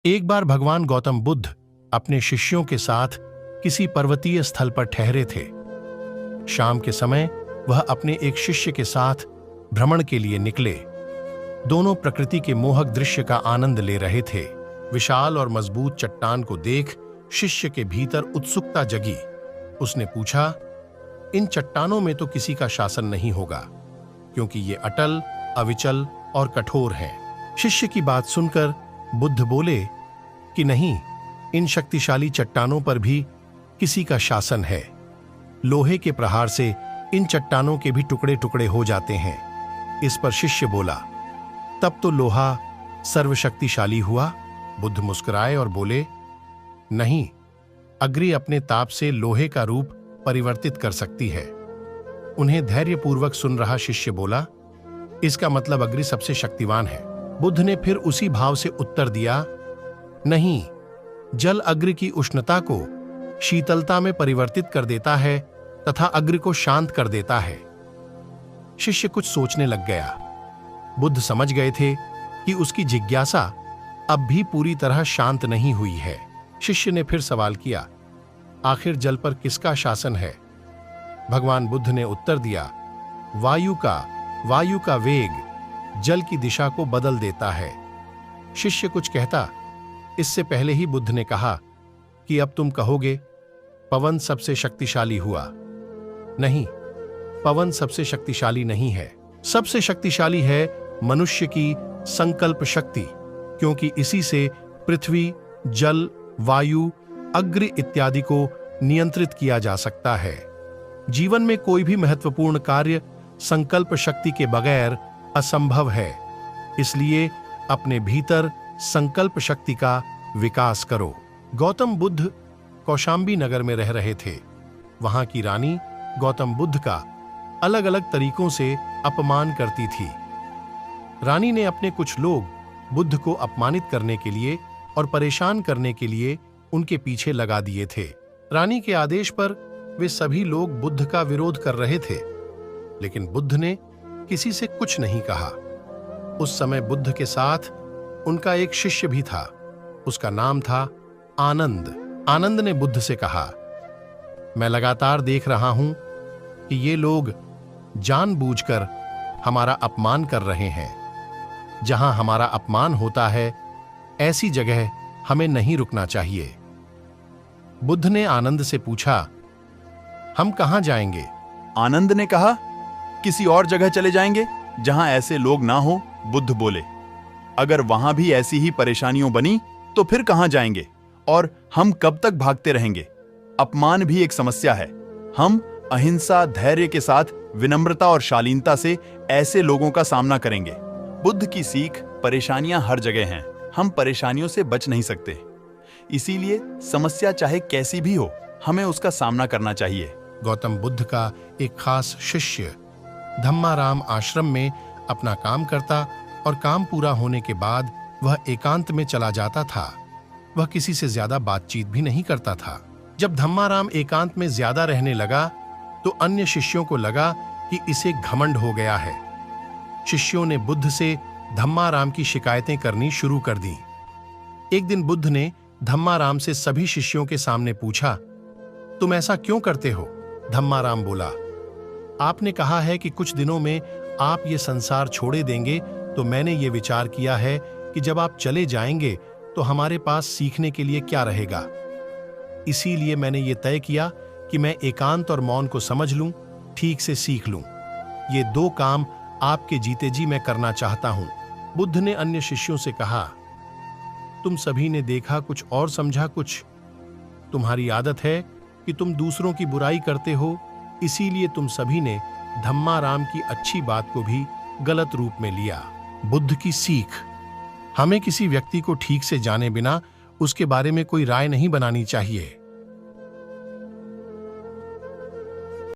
एक बार भगवान गौतम बुद्ध अपने शिष्यों के साथ किसी पर्वतीय स्थल पर ठहरे थे। शाम के समय वह अपने एक शिष्य के साथ भ्रमण के लिए निकले। दोनों प्रकृति के मोहक दृश्य का आनंद ले रहे थे। विशाल और मजबूत चट्टान को देख शिष्य के भीतर उत्सुकता जगी। उसने पूछा, इन चट्टानों में तो किसी का शासन नहीं होगा, क्योंकि ये अटल, अविचल और कठोर हैं। शिष्य की बात सुनकर बुद्ध बोले कि नहीं, इन शक्तिशाली चट्टानों पर भी किसी का शासन है। लोहे के प्रहार से इन चट्टानों के भी टुकड़े टुकड़े हो जाते हैं। इस पर शिष्य बोला, तब तो लोहा सर्वशक्तिशाली हुआ। बुद्ध मुस्कुराए और बोले, नहीं, अग्नि अपने ताप से लोहे का रूप परिवर्तित कर सकती है। उन्हें धैर्यपूर्वक सुन रहा शिष्य बोला, इसका मतलब अग्नि सबसे शक्तिवान है। बुद्ध ने फिर उसी भाव से उत्तर दिया, नहीं, जल अग्नि की उष्णता को शीतलता में परिवर्तित कर देता है तथा अग्नि को शांत कर देता है। शिष्य कुछ सोचने लग गया। बुद्ध समझ गए थे कि उसकी जिज्ञासा अब भी पूरी तरह शांत नहीं हुई है। शिष्य ने फिर सवाल किया, आखिर जल पर किसका शासन है? भगवान बुद्ध ने उत्तर दिया, वायु का वेग जल की दिशा को बदल देता है। शिष्य कुछ कहता, इससे पहले ही बुद्ध ने कहा कि अब तुम कहोगे पवन सबसे शक्तिशाली हुआ। नहीं, पवन सबसे शक्तिशाली नहीं है। सबसे शक्तिशाली है मनुष्य की संकल्प शक्ति, क्योंकि इसी से पृथ्वी, जल, वायु, अग्नि इत्यादि को नियंत्रित किया जा सकता है। जीवन में कोई भी महत्वपूर्ण कार्य संकल्प शक्ति के बगैर असंभव है। इसलिए अपने भीतर संकल्प शक्ति का विकास करो। गौतम बुद्ध कौशांबी नगर में रह रहे थे। वहां की रानी गौतम बुद्ध का अलग अलग तरीकों से अपमान करती थी। रानी ने अपने कुछ लोग बुद्ध को अपमानित करने के लिए और परेशान करने के लिए उनके पीछे लगा दिए थे। रानी के आदेश पर वे सभी लोग बुद्ध का विरोध कर रहे थे, लेकिन बुद्ध ने किसी से कुछ नहीं कहा। उस समय बुद्ध के साथ उनका एक शिष्य भी था। उसका नाम था आनंद। आनंद ने बुद्ध से कहा, मैं लगातार देख रहा हूं कि ये लोग जानबूझकर हमारा अपमान कर रहे हैं। जहां हमारा अपमान होता है, ऐसी जगह हमें नहीं रुकना चाहिए। बुद्ध ने आनंद से पूछा, हम कहां जाएंगे? आनंद ने कहा, किसी और जगह चले जाएंगे जहां ऐसे लोग ना हो। बुद्ध बोले, अगर वहां भी ऐसी ही परेशानियों बनी तो फिर कहां जाएंगे और हम कब तक भागते रहेंगे? अपमान भी एक समस्या है। हम अहिंसा, धैर्य के साथ विनम्रता और शालीनता से ऐसे लोगों का सामना करेंगे। बुद्ध की सीख, परेशानियां हर जगह हैं। हम परेशानियों से बच नहीं सकते। इसीलिए समस्या चाहे कैसी भी हो, हमें उसका सामना करना चाहिए। गौतम बुद्ध का एक खास शिष्य धम्माराम आश्रम में अपना काम करता और काम पूरा होने के बाद वह एकांत में चला जाता था। वह किसी से ज्यादा बातचीत भी नहीं करता था। जब धम्माराम एकांत में ज्यादा रहने लगा तो अन्य शिष्यों को लगा कि इसे घमंड हो गया है। शिष्यों ने बुद्ध से धम्माराम की शिकायतें करनी शुरू कर दी। एक दिन बुद्ध ने धम्माराम से सभी शिष्यों के सामने पूछा, तुम ऐसा क्यों करते हो? धम्माराम बोला, आपने कहा है कि कुछ दिनों में आप ये संसार छोड़े देंगे, तो मैंने ये विचार किया है कि जब आप चले जाएंगे तो हमारे पास सीखने के लिए क्या रहेगा। इसीलिए मैंने ये तय किया कि मैं एकांत और मौन को समझ लूं, ठीक से सीख लूं। ये दो काम आपके जीते जी मैं करना चाहता हूं। बुद्ध ने अन्य शिष्यों से कहा, तुम सभी ने देखा कुछ और समझा कुछ। तुम्हारी आदत है कि तुम दूसरों की बुराई करते हो, इसीलिए तुम सभी ने धम्माराम की अच्छी बात को भी गलत रूप में लिया। बुद्ध की सीख, हमें किसी व्यक्ति को ठीक से जाने बिना उसके बारे में कोई राय नहीं बनानी चाहिए।